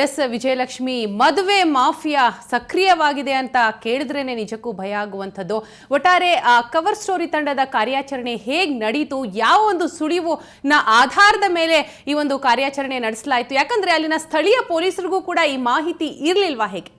S Vijayalakshmi, ಮದುವೆ mafia ಸಕ್ರಿಯವಾಗಿದೆ ಅಂತ ಕೇಳಿದ್ರೇನೆ ನಿಜಕ್ಕೂ ಭಯ ಆಗುವಂಥದ್ದು. ಒಟ್ಟಾರೆ ಕವರ್ ಸ್ಟೋರಿ ತಂಡದ ಕಾರ್ಯಾಚರಣೆ ಹೇಗೆ ನಡೀತು, ಯಾವ ಒಂದು ಸುಳಿವಿನ ಆಧಾರದ ಮೇಲೆ ಈ ಒಂದು ಕಾರ್ಯಾಚರಣೆ ನಡೆಸಲಾಯಿತು? ಯಾಕಂದ್ರೆ ಅಲ್ಲಿನ ಸ್ಥಳೀಯ ಪೊಲೀಸರಿಗೂ ಕೂಡ ಈ ಮಾಹಿತಿ ಇರಲಿಲ್ವಾ? ಹೇಗೆ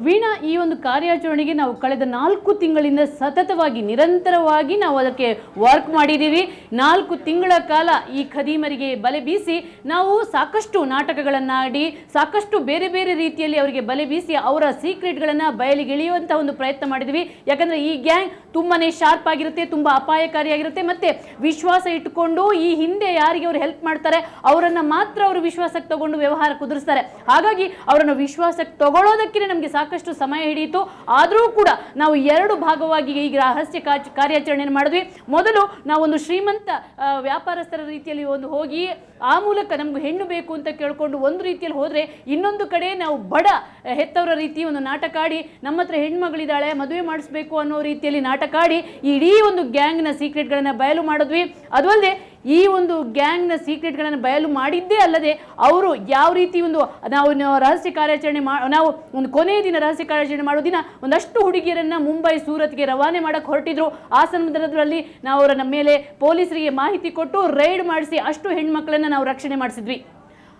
ವೀಣಾ, ಈ ಒಂದು ಕಾರ್ಯಾಚರಣೆಗೆ ನಾವು ಕಳೆದ 4 ತಿಂಗಳಿಂದ ಸತತವಾಗಿ ನಿರಂತರವಾಗಿ ನಾವು ಅದಕ್ಕೆ ವರ್ಕ್ ಮಾಡಿದ್ದೀವಿ. 4 ತಿಂಗಳ ಕಾಲ ಈ ಖದೀಮರಿಗೆ ಬಲೆ ಬೀಸಿ ನಾವು ಸಾಕಷ್ಟು ನಾಟಕಗಳನ್ನಾಡಿ, ಸಾಕಷ್ಟು ಬೇರೆ ಬೇರೆ ರೀತಿಯಲ್ಲಿ ಅವರಿಗೆ ಬಲೆ ಬೀಸಿ ಅವರ ಸೀಕ್ರೆಟ್ಗಳನ್ನು ಬಯಲಿಗೆಳೆಯುವಂಥ ಒಂದು ಪ್ರಯತ್ನ ಮಾಡಿದ್ವಿ. ಯಾಕಂದರೆ ಈ ಗ್ಯಾಂಗ್ ತುಂಬಾ ಶಾರ್ಪ್ ಆಗಿರುತ್ತೆ, ತುಂಬ ಅಪಾಯಕಾರಿಯಾಗಿರುತ್ತೆ, ಮತ್ತು ವಿಶ್ವಾಸ ಇಟ್ಟುಕೊಂಡು ಈ ಹಿಂದೆ ಯಾರಿಗೆ ಅವರು ಹೆಲ್ಪ್ ಮಾಡ್ತಾರೆ ಅವರನ್ನು ಮಾತ್ರ ಅವರು ವಿಶ್ವಾಸಕ್ಕೆ ತಗೊಂಡು ವ್ಯವಹಾರ ಕುದುರಿಸ್ತಾರೆ. ಹಾಗಾಗಿ ಅವರನ್ನು ವಿಶ್ವಾಸಕ್ಕೆ ತಗೊಳ್ಳೋದಕ್ಕೆ ನಮಗೆ ಸಾಕಷ್ಟು ಸಮಯ ಹಿಡಿಯಿತು. ಆದರೂ ಕೂಡ ನಾವು 2 ಭಾಗವಾಗಿ ಈಗ ರಹಸ್ಯ ಕಾರ್ಯಾಚರಣೆಯನ್ನು ಮಾಡಿದ್ವಿ. ಮೊದಲು ನಾವೊಂದು ಶ್ರೀಮಂತ ವ್ಯಾಪಾರಸ್ಥರ ರೀತಿಯಲ್ಲಿ ಒಂದು ಹೋಗಿ ಆ ಮೂಲಕ ನಮ್ಗೆ ಹೆಣ್ಣು ಬೇಕು ಅಂತ ಕೇಳ್ಕೊಂಡು ಒಂದು ರೀತಿಯಲ್ಲಿ ಹೋದರೆ, ಇನ್ನೊಂದು ಕಡೆ ನಾವು ಬಡ ಹೆತ್ತವರ ರೀತಿ ಒಂದು ನಾಟಕ ಆಡಿ ನಮ್ಮ ಹತ್ರ ಹೆಣ್ಮಗಳಿದ್ದಾಳೆ ಮದುವೆ ಮಾಡಿಸ್ಬೇಕು ಅನ್ನೋ ರೀತಿಯಲ್ಲಿ ನಾಟಕ ಆಡಿ ಇಡೀ ಒಂದು ಗ್ಯಾಂಗ್ನ ಸೀಕ್ರೆಟ್ಗಳನ್ನು ಬಯಲು ಮಾಡಿದ್ವಿ. ಅದು ಅಲ್ಲದೆ ಈ ಒಂದು ಗ್ಯಾಂಗ್ನ ಸೀಕ್ರೆಟ್ಗಳನ್ನು ಬಯಲು ಮಾಡಿದ್ದೇ ಅಲ್ಲದೆ ಅವರು ಯಾವ ರೀತಿ ಒಂದು ನಾವು ರಹಸ್ಯ ಕಾರ್ಯಾಚರಣೆ ನಾವು ಒಂದು ಕೊನೆಯ ದಿನ ರಹಸ್ಯ ಕಾರ್ಯಾಚರಣೆ ಮಾಡೋ ದಿನ ಒಂದಷ್ಟು ಹುಡುಗಿಯರನ್ನು ಮುಂಬೈ ಸೂರತ್ಗೆ ರವಾನೆ ಮಾಡಕ್ಕೆ ಹೊರಟಿದ್ರು. ಆ ಸಂದರ್ಭದಲ್ಲಿ ನಾವು ಅವರ ನಮ್ಮ ಮೇಲೆ ಪೊಲೀಸರಿಗೆ ಮಾಹಿತಿ ಕೊಟ್ಟು ರೈಡ್ ಮಾಡಿಸಿ ಅಷ್ಟು ಹೆಣ್ಮಕ್ಳನ್ನು ನಾವು ರಕ್ಷಣೆ ಮಾಡಿಸಿದ್ವಿ.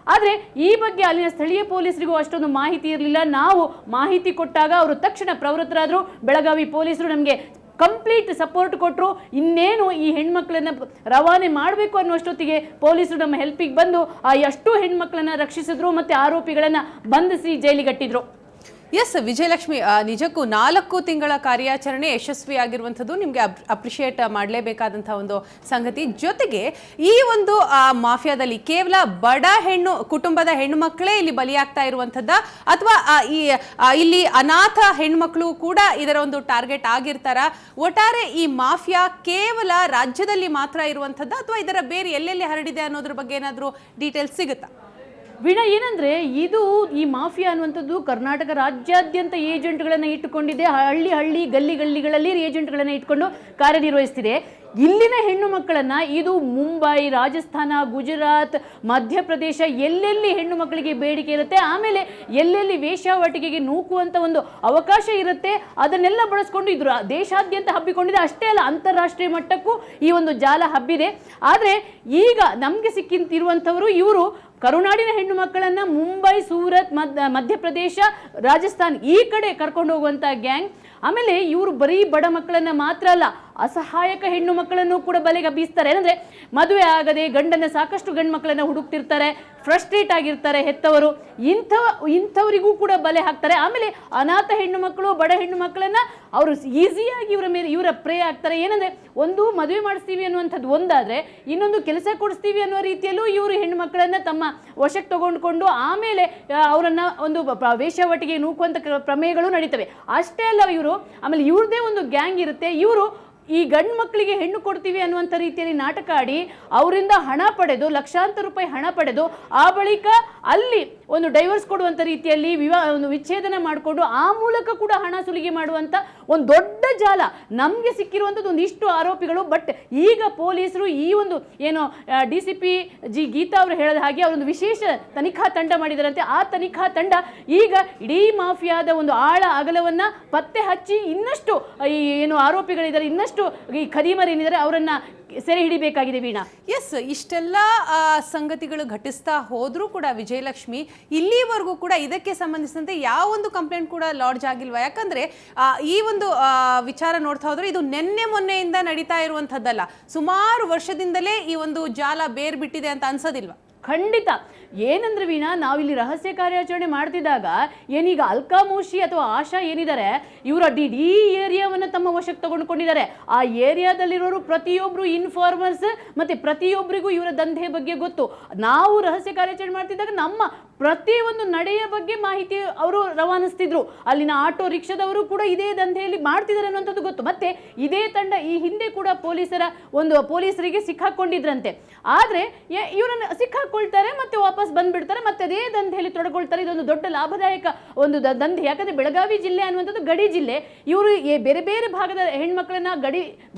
ಆದರೆ ಈ ಬಗ್ಗೆ ಅಲ್ಲಿನ ಸ್ಥಳೀಯ ಪೊಲೀಸರಿಗೂ ಅಷ್ಟೊಂದು ಮಾಹಿತಿ ಇರಲಿಲ್ಲ. ನಾವು ಮಾಹಿತಿ ಕೊಟ್ಟಾಗ ಅವರು ತಕ್ಷಣ ಪ್ರವೃತ್ತರಾದರು. ಬೆಳಗಾವಿ ಪೊಲೀಸರು ನಮಗೆ ಕಂಪ್ಲೀಟ್ ಸಪೋರ್ಟ್ ಕೊಟ್ಟರು. ಇನ್ನೇನು ಈ ಹೆಣ್ಮಕ್ಳನ್ನ ರವಾನೆ ಮಾಡಬೇಕು ಅನ್ನುವಷ್ಟೊತ್ತಿಗೆ ಪೊಲೀಸರು ನಮ್ಮ ಹೆಲ್ಪಿಗೆ ಬಂದು ಆ ಎಷ್ಟು ಹೆಣ್ಮಕ್ಳನ್ನ ರಕ್ಷಿಸಿದ್ರು ಮತ್ತು ಆರೋಪಿಗಳನ್ನು ಬಂಧಿಸಿ ಜೈಲಿಗಟ್ಟಿದ್ರು. ಎಸ್ ವಿಜಯಲಕ್ಷ್ಮಿ, ನಿಜಕ್ಕೂ 4 ತಿಂಗಳ ಕಾರ್ಯಾಚರಣೆ ಯಶಸ್ವಿಯಾಗಿರುವಂಥದ್ದು ನಿಮಗೆ ಅಪ್ರಿಷಿಯೇಟ್ ಮಾಡಲೇಬೇಕಾದಂಥ ಒಂದು ಸಂಗತಿ. ಜೊತೆಗೆ ಈ ಒಂದು ಮಾಫಿಯಾದಲ್ಲಿ ಕೇವಲ ಬಡ ಕುಟುಂಬದ ಹೆಣ್ಣು ಮಕ್ಕಳೇ ಇಲ್ಲಿ ಬಲಿಯಾಗ್ತಾ ಇರುವಂಥದ್ದ, ಅಥವಾ ಇಲ್ಲಿ ಅನಾಥ ಹೆಣ್ಮಕ್ಳು ಕೂಡ ಇದರ ಒಂದು ಟಾರ್ಗೆಟ್ ಆಗಿರ್ತಾರ? ಒಟ್ಟಾರೆ ಈ ಮಾಫಿಯಾ ಕೇವಲ ರಾಜ್ಯದಲ್ಲಿ ಮಾತ್ರ ಇರುವಂಥದ್ದ, ಅಥವಾ ಇದರ ಬೇರೆ ಎಲ್ಲೆಲ್ಲಿ ಹರಡಿದೆ ಅನ್ನೋದ್ರ ಬಗ್ಗೆ ಏನಾದರೂ ಡೀಟೇಲ್ಸ್ ಸಿಗುತ್ತಾ? ವೀಣಾ, ಏನಂದರೆ ಇದು ಈ ಮಾಫಿಯಾ ಅನ್ನುವಂಥದ್ದು ಕರ್ನಾಟಕ ರಾಜ್ಯಾದ್ಯಂತ ಏಜೆಂಟ್ಗಳನ್ನು ಇಟ್ಟುಕೊಂಡಿದೆ. ಹಳ್ಳಿ ಗಲ್ಲಿಗಳಲ್ಲಿ ಏಜೆಂಟ್ಗಳನ್ನು ಇಟ್ಕೊಂಡು ಕಾರ್ಯನಿರ್ವಹಿಸ್ತಿದೆ. ಇಲ್ಲಿನ ಹೆಣ್ಣು ಮಕ್ಕಳನ್ನು ಇದು ಮುಂಬೈ, ರಾಜಸ್ಥಾನ, ಗುಜರಾತ್, ಮಧ್ಯಪ್ರದೇಶ ಎಲ್ಲೆಲ್ಲಿ ಹೆಣ್ಣು ಮಕ್ಕಳಿಗೆ ಬೇಡಿಕೆ ಇರುತ್ತೆ, ಆಮೇಲೆ ಎಲ್ಲೆಲ್ಲಿ ವೇಶ್ಯಾವಾಟಿಕೆಗೆ ನೂಕುವಂಥ ಒಂದು ಅವಕಾಶ ಇರುತ್ತೆ, ಅದನ್ನೆಲ್ಲ ಬಳಸ್ಕೊಂಡು ಇದು ದೇಶಾದ್ಯಂತ ಹಬ್ಬಿಕೊಂಡಿದೆ. ಅಷ್ಟೇ ಅಲ್ಲ, ಅಂತಾರಾಷ್ಟ್ರೀಯ ಮಟ್ಟಕ್ಕೂ ಈ ಒಂದು ಜಾಲ ಹಬ್ಬಿದೆ. ಆದರೆ ಈಗ ನಮಗೆ ಸಿಕ್ಕಿರುವಂಥವರು ಇವರು ಕರುನಾಡಿನ ಹೆಣ್ಣು ಮಕ್ಕಳನ್ನು ಮುಂಬೈ, ಸೂರತ್, ಮಧ್ಯಪ್ರದೇಶ, ರಾಜಸ್ಥಾನ್ ಈ ಕಡೆ ಕರ್ಕೊಂಡು ಹೋಗುವಂಥ ಗ್ಯಾಂಗ್. ಆಮೇಲೆ ಇವರು ಬರೀ ಬಡ ಮಕ್ಕಳನ್ನು ಮಾತ್ರ ಅಲ್ಲ, ಅಸಹಾಯಕ ಹೆಣ್ಣು ಮಕ್ಕಳನ್ನು ಕೂಡ ಬಲೆಗೆ ಬೀಸ್ತಾರೆ. ಏನಂದರೆ ಮದುವೆ ಆಗದೆ ಗಂಡನ ಸಾಕಷ್ಟು ಗಂಡು ಮಕ್ಕಳನ್ನು ಹುಡುಕ್ತಿರ್ತಾರೆ, ಫ್ರಸ್ಟ್ರೇಟ್ ಆಗಿರ್ತಾರೆ ಹೆತ್ತವರು, ಇಂಥವರಿಗೂ ಕೂಡ ಬಲೆ ಹಾಕ್ತಾರೆ. ಆಮೇಲೆ ಅನಾಥ ಹೆಣ್ಣು ಮಕ್ಕಳು, ಬಡ ಹೆಣ್ಣು ಮಕ್ಕಳನ್ನು ಅವರು ಈಸಿಯಾಗಿ ಇವರ ಪ್ರೇ ಆಗ್ತಾರೆ. ಏನಂದರೆ ಒಂದು ಮದುವೆ ಮಾಡಿಸ್ತೀವಿ ಅನ್ನುವಂಥದ್ದು ಒಂದಾದರೆ, ಇನ್ನೊಂದು ಕೆಲಸ ಕೊಡಿಸ್ತೀವಿ ಅನ್ನೋ ರೀತಿಯಲ್ಲೂ ಇವರು ಹೆಣ್ಣು ಮಕ್ಕಳನ್ನು ತಮ್ಮ ವಶಕ್ಕೆ ತಗೊಂಡ್ಕೊಂಡು ಆಮೇಲೆ ಅವರನ್ನು ಒಂದು ವೇಶ್ಯಾವಾಟಿಗೆ ನೂಕುವಂಥ ಪ್ರಮೇಯಗಳು ನಡೀತವೆ. ಅಷ್ಟೇ ಅಲ್ಲ, ಆಮೇಲೆ ಇವ್ರದ್ದೇ ಒಂದು ಗ್ಯಾಂಗ್ ಇರುತ್ತೆ. ಇವರು ಈ ಗಂಡು ಮಕ್ಕಳಿಗೆ ಹೆಣ್ಣು ಕೊಡ್ತೀವಿ ಅನ್ನುವಂಥ ರೀತಿಯಲ್ಲಿ ನಾಟಕ ಆಡಿ ಅವರಿಂದ ಹಣ ಪಡೆದು, ಲಕ್ಷಾಂತರ ರೂಪಾಯಿ ಹಣ ಪಡೆದು, ಆ ಬಳಿಕ ಅಲ್ಲಿ ಒಂದು ಡೈವರ್ಸ್ ಕೊಡುವಂಥ ರೀತಿಯಲ್ಲಿ ಒಂದು ವಿಚ್ಛೇದನ ಮಾಡಿಕೊಂಡು ಆ ಮೂಲಕ ಕೂಡ ಹಣ ಸುಲಿಗೆ ಮಾಡುವಂಥ ಒಂದು ದೊಡ್ಡ ಜಾಲ ನಮಗೆ ಸಿಕ್ಕಿರುವಂಥದ್ದು ಒಂದಿಷ್ಟು ಆರೋಪಿಗಳು. ಬಟ್ ಈಗ ಪೊಲೀಸರು ಈ ಒಂದು ಏನು DCP ಗೀತಾ ಅವರು ಹೇಳಿದ ಹಾಗೆ ಅವರೊಂದು ವಿಶೇಷ ತನಿಖಾ ತಂಡ ಮಾಡಿದಾರಂತೆ. ಆ ತನಿಖಾ ತಂಡ ಈಗ ಇಡೀ ಮಾಫಿಯಾದ ಒಂದು ಆಳ ಅಗಲವನ್ನು ಪತ್ತೆ ಹಚ್ಚಿ ಇನ್ನಷ್ಟು ಈ ಏನು ಆರೋಪಿಗಳಿದ್ದಾರೆ, ಇನ್ನಷ್ಟು ಈ ಖದೀಮರೇನಿದ್ದಾರೆ ಅವರನ್ನ ಸೆರೆ ಹಿಡಿಬೇಕಾಗಿದೆ. ವೀಣಾ, ಎಸ್, ಇಷ್ಟೆಲ್ಲ ಸಂಗತಿಗಳು ಘಟಿಸ್ತಾ ಹೋದ್ರೂ ಕೂಡ ವಿಜಯಲಕ್ಷ್ಮಿ, ಇಲ್ಲಿವರೆಗೂ ಕೂಡ ಇದಕ್ಕೆ ಸಂಬಂಧಿಸಿದಂತೆ ಯಾವ ಒಂದು ಕಂಪ್ಲೇಂಟ್ ಕೂಡ ಲಾಡ್ಜ್ ಆಗಿಲ್ವಾ? ಯಾಕಂದ್ರೆ ಈ ಒಂದು ವಿಚಾರ ನೋಡ್ತಾ ಹೋದ್ರೆ ಇದು ಮೊನ್ನೆಯಿಂದ ನಡೀತಾ ಇರುವಂಥದ್ದಲ್ಲ, ಸುಮಾರು ವರ್ಷದಿಂದಲೇ ಈ ಒಂದು ಜಾಲ ಬೇರ್ ಬಿಟ್ಟಿದೆ ಅಂತ ಅನ್ಸೋದಿಲ್ವಾ? ಖಂಡಿತ. ಏನಂದ್ರೆ ವೀಣಾ, ನಾವಿಲ್ಲಿ ರಹಸ್ಯ ಕಾರ್ಯಾಚರಣೆ ಮಾಡ್ತಿದ್ದಾಗ ಏನೀಗ ಅಲ್ಕಾಮೋಶಿ ಅಥವಾ ಆಶಾ ಏನಿದ್ದಾರೆ, ಇವರು ಇಡೀ ಏರಿಯಾವನ್ನು ತಮ್ಮ ವಶಕ್ಕೆ ತಗೊಂಡ್ಕೊಂಡಿದ್ದಾರೆ. ಆ ಏರಿಯಾದಲ್ಲಿರೋರು ಪ್ರತಿಯೊಬ್ಬರು ಇನ್ಫಾರ್ಮರ್ಸ್, ಮತ್ತು ಪ್ರತಿಯೊಬ್ಬರಿಗೂ ಇವರ ದಂಧೆ ಬಗ್ಗೆ ಗೊತ್ತು. ನಾವು ರಹಸ್ಯ ಕಾರ್ಯಾಚರಣೆ ಮಾಡ್ತಿದ್ದಾಗ ನಮ್ಮ ಪ್ರತಿಯೊಂದು ನಡೆಯ ಬಗ್ಗೆ ಮಾಹಿತಿ ಅವರು ರವಾನಿಸ್ತಿದ್ರು. ಅಲ್ಲಿನ ಆಟೋ ರಿಕ್ಷಾದವರು ಕೂಡ ಇದೇ ದಂಧೆಯಲ್ಲಿ ಮಾಡ್ತಿದ್ದಾರೆ ಅನ್ನುವಂಥದ್ದು ಗೊತ್ತು. ಮತ್ತೆ ಇದೇ ತಂಡ ಈ ಹಿಂದೆ ಕೂಡ ಪೊಲೀಸರಿಗೆ ಸಿಕ್ಕಾಕೊಂಡಿದ್ರಂತೆ. ಆದರೆ ಇವರನ್ನು ಸಿಕ್ಕಾಕೊಳ್ತಾರೆ ಮತ್ತೆ ವಾಪಸ್ ಬಂದ್ಬಿಡ್ತಾರೆ, ಮತ್ತೆ ಅದೇ ದಂಧೆಯಲ್ಲಿ ತೊಡಗೊಳ್ತಾರೆ. ಇದೊಂದು ದೊಡ್ಡ ಲಾಭದಾಯಕ ಒಂದು ದಂಧೆ. ಯಾಕಂದರೆ ಬೆಳಗಾವಿ ಜಿಲ್ಲೆ ಅನ್ನುವಂಥದ್ದು ಗಡಿ ಜಿಲ್ಲೆ. ಇವರು ಬೇರೆ ಬೇರೆ ಭಾಗದ ಹೆಣ್ಮಕ್ಳನ್ನ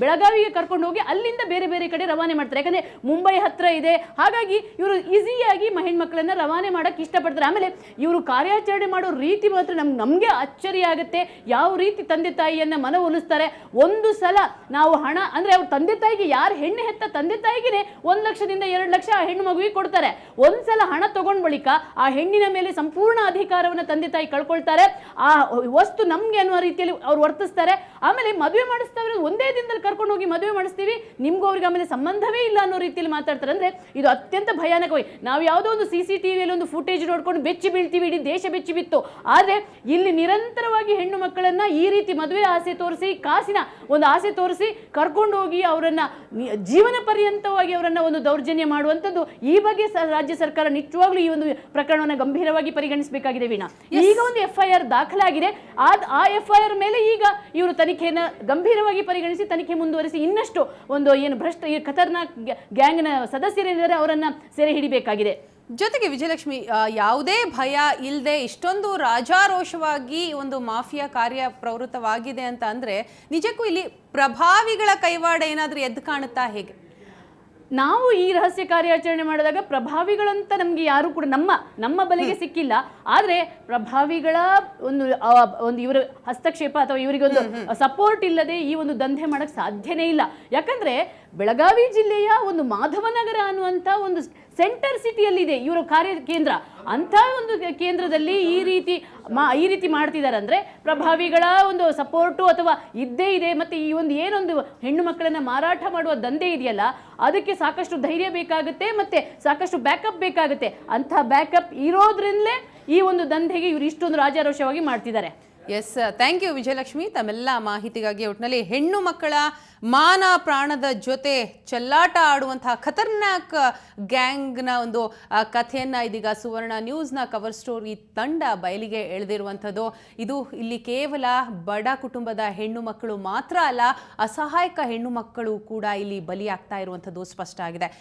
ಬೆಳಗಾವಿಗೆ ಕರ್ಕೊಂಡು ಹೋಗಿ ಅಲ್ಲಿಂದ ಬೇರೆ ಬೇರೆ ಕಡೆ ರವಾನೆ ಮಾಡ್ತಾರೆ. ಯಾಕಂದರೆ ಮುಂಬೈ ಹತ್ರ ಇದೆ, ಹಾಗಾಗಿ ಇವರು ಈಸಿಯಾಗಿ ಹೆಣ್ಮಕ್ಳನ್ನ ರವಾನೆ ಮಾಡಕ್ಕೆ ಇಷ್ಟಪಡ್ತಾರೆ. ಆಮೇಲೆ ಇವರು ಕಾರ್ಯಾಚರಣೆ ಮಾಡೋ ರೀತಿ ಮಾತ್ರ ನಮಗೆ ಅಚ್ಚರಿ ಆಗುತ್ತೆ. ಯಾವ ರೀತಿ ತಂದೆ ತಾಯಿಯನ್ನ ಮನವೊಲಿಸ್ತಾರೆ. ಒಂದು ಸಲ ನಾವು ಹಣ ಅಂದ್ರೆ ಅವ್ರ ತಂದೆ ತಾಯಿಗೆ, ಯಾರು ಹೆಣ್ಣು ಹೆತ್ತ ತಂದೆ ತಾಯಿಗೆ 1 ಲಕ್ಷದಿಂದ 2 ಲಕ್ಷ ಆ ಹೆಣ್ಣು ಮಗುವಿಗೆ ಕೊಡ್ತಾರೆ. ಒಂದ್ಸಲ ಹಣ ತಗೊಂಡ್ ಬಳಿಕ ಆ ಹೆಣ್ಣಿನ ಮೇಲೆ ಸಂಪೂರ್ಣ ಅಧಿಕಾರವನ್ನು ತಂದೆ ತಾಯಿ ಕಳ್ಕೊಳ್ತಾರೆ. ಆ ವಸ್ತು ನಮ್ಗೆ ಅನ್ನುವ ರೀತಿಯಲ್ಲಿ ಅವ್ರು ವರ್ತಿಸ್ತಾರೆ. ಆಮೇಲೆ ಮದುವೆ ಮಾಡಿಸ್ತಾರೆ, ಒಂದೇ ದಿನದಲ್ಲಿ ಕರ್ಕೊಂಡು ಹೋಗಿ ಮದುವೆ ಮಾಡಿಸ್ತೀವಿ, ನಿಮ್ಗೂ ಅವ್ರಿಗೆ ಆಮೇಲೆ ಸಂಬಂಧವೇ ಇಲ್ಲ ಅನ್ನೋ ರೀತಿಯಲ್ಲಿ ಮಾತಾಡ್ತಾರೆ. ಅಂದ್ರೆ ಇದು ಅತ್ಯಂತ ಭಯಾನಕವಾಗಿ, ನಾವು ಯಾವುದೋ ಒಂದು CCTVಯಲ್ಲಿ ಒಂದು ಫುಟೇಜ್ ನೋಡ್ಕೊಂಡು ಬೆಚ್ಚಿ ಬೀಳ್ತೀವಿ, ಇಡೀ ದೇಶ ಬೆಚ್ಚಿ ಬಿತ್ತು. ಆದ್ರೆ ಇಲ್ಲಿ ನಿರಂತರವಾಗಿ ಹೆಣ್ಣು ಮಕ್ಕಳನ್ನ ಈ ರೀತಿ ಮದುವೆ ಆಸೆ ತೋರಿಸಿ, ಕಾಸಿನ ಒಂದು ಆಸೆ ತೋರಿಸಿ ಕರ್ಕೊಂಡು ಹೋಗಿ ಅವರನ್ನ ಜೀವನ ಪರ್ಯಂತವಾಗಿ ಅವರನ್ನ ಒಂದು ದೌರ್ಜನ್ಯ ಮಾಡುವಂಥದ್ದು. ಈ ಬಗ್ಗೆ ರಾಜ್ಯ ಸರ್ಕಾರ ನಿಜವಾಗ್ಲೂ ಈ ಒಂದು ಪ್ರಕರಣವನ್ನು ಗಂಭೀರವಾಗಿ ಪರಿಗಣಿಸಬೇಕಾಗಿದೆ ವೀಣಾ. ಈಗ ಒಂದು FIR ದಾಖಲಾಗಿದೆ. ಆ FIR ಮೇಲೆ ಈಗ ಇವರು ತನಿಖೆಯನ್ನು ಗಂಭೀರವಾಗಿ ಪರಿಗಣಿಸಿ ತನಿಖೆ ಮುಂದುವರಿಸಿ ಇನ್ನಷ್ಟು ಒಂದು ಏನು ಈ ಖತರ್ನಾಕ್ ಗ್ಯಾಂಗ್ನ ಸದಸ್ಯರೇನಿದ್ದಾರೆ ಅವರನ್ನ ಸೆರೆ ಹಿಡಿಬೇಕಾಗಿದೆ. ಜೊತೆಗೆ ವಿಜಯಲಕ್ಷ್ಮಿ, ಯಾವುದೇ ಭಯ ಇಲ್ಲದೆ ಇಷ್ಟೊಂದು ರಾಜಾರೋಷವಾಗಿ ಒಂದು ಮಾಫಿಯಾ ಕಾರ್ಯ ಪ್ರವೃತ್ತವಾಗಿದೆ ಅಂತ ಅಂದ್ರೆ ನಿಜಕ್ಕೂ ಇಲ್ಲಿ ಪ್ರಭಾವಿಗಳ ಕೈವಾಡ ಏನಾದ್ರೂ ಎದ್ದು ಕಾಣುತ್ತಾ ಹೇಗೆ? ನಾವು ಈ ರಹಸ್ಯ ಕಾರ್ಯಾಚರಣೆ ಮಾಡಿದಾಗ ಪ್ರಭಾವಿಗಳಂತ ನಮ್ಗೆ ಯಾರು ಕೂಡ ನಮ್ಮ ಬಲೆಗೆ ಸಿಕ್ಕಿಲ್ಲ. ಆದ್ರೆ ಪ್ರಭಾವಿಗಳ ಒಂದು ಇವರ ಹಸ್ತಕ್ಷೇಪ ಅಥವಾ ಇವರಿಗೊಂದು ಸಪೋರ್ಟ್ ಇಲ್ಲದೆ ಈ ಒಂದು ದಂಧೆ ಮಾಡಕ್ ಸಾಧ್ಯನೇ ಇಲ್ಲ. ಯಾಕಂದ್ರೆ ಬೆಳಗಾವಿ ಜಿಲ್ಲೆಯ ಒಂದು ಮಾಧವನಗರ ಅನ್ನುವಂಥ ಒಂದು ಸೆಂಟರ್ ಸಿಟಿಯಲ್ಲಿದೆ ಇವರ ಕಾರ್ಯ ಕೇಂದ್ರ. ಅಂಥ ಒಂದು ಕೇಂದ್ರದಲ್ಲಿ ಈ ರೀತಿ ಮಾಡ್ತಿದ್ದಾರೆ ಅಂದ್ರೆ ಪ್ರಭಾವಿಗಳ ಒಂದು ಸಪೋರ್ಟು ಅಥವಾ ಇದ್ದೇ ಇದೆ. ಮತ್ತೆ ಈ ಒಂದು ಏನೊಂದು ಹೆಣ್ಣು ಮಕ್ಕಳನ್ನ ಮಾರಾಟ ಮಾಡುವ ದಂಧೆ ಇದೆಯಲ್ಲ, ಅದಕ್ಕೆ ಸಾಕಷ್ಟು ಧೈರ್ಯ ಬೇಕಾಗುತ್ತೆ, ಮತ್ತೆ ಸಾಕಷ್ಟು ಬ್ಯಾಕಪ್ ಬೇಕಾಗುತ್ತೆ. ಅಂಥ ಬ್ಯಾಕಪ್ ಇರೋದ್ರಿಂದಲೇ ಈ ಒಂದು ದಂಧೆಗೆ ಇವರು ಇಷ್ಟೊಂದು ರಾಜಾರೋಷವಾಗಿ ಮಾಡ್ತಿದ್ದಾರೆ. ಎಸ್, ಥ್ಯಾಂಕ್ ಯು ವಿಜಯಲಕ್ಷ್ಮಿ ತಮ್ಮೆಲ್ಲ ಮಾಹಿತಿಗಾಗಿ. ಒಟ್ಟಿನಲ್ಲಿ ಹೆಣ್ಣು ಮಕ್ಕಳ ಮಾನ ಪ್ರಾಣದ ಜೊತೆ ಚೆಲ್ಲಾಟ ಆಡುವಂತಹ ಖತರ್ನಾಕ್ ಗ್ಯಾಂಗ್ನ ಒಂದು ಕಥೆಯನ್ನು ಇದೀಗ ಸುವರ್ಣ ನ್ಯೂಸ್ನ ಕವರ್ ಸ್ಟೋರಿ ತಂಡ ಬಯಲಿಗೆ ಎಳೆದಿರುವಂಥದ್ದು. ಇದು ಇಲ್ಲಿ ಕೇವಲ ಬಡ ಕುಟುಂಬದ ಹೆಣ್ಣು ಮಕ್ಕಳು ಮಾತ್ರ ಅಲ್ಲ, ಅಸಹಾಯಕ ಹೆಣ್ಣು ಮಕ್ಕಳು ಕೂಡ ಇಲ್ಲಿ ಬಲಿಯಾಗ್ತಾ ಇರುವಂಥದ್ದು ಸ್ಪಷ್ಟ ಆಗಿದೆ.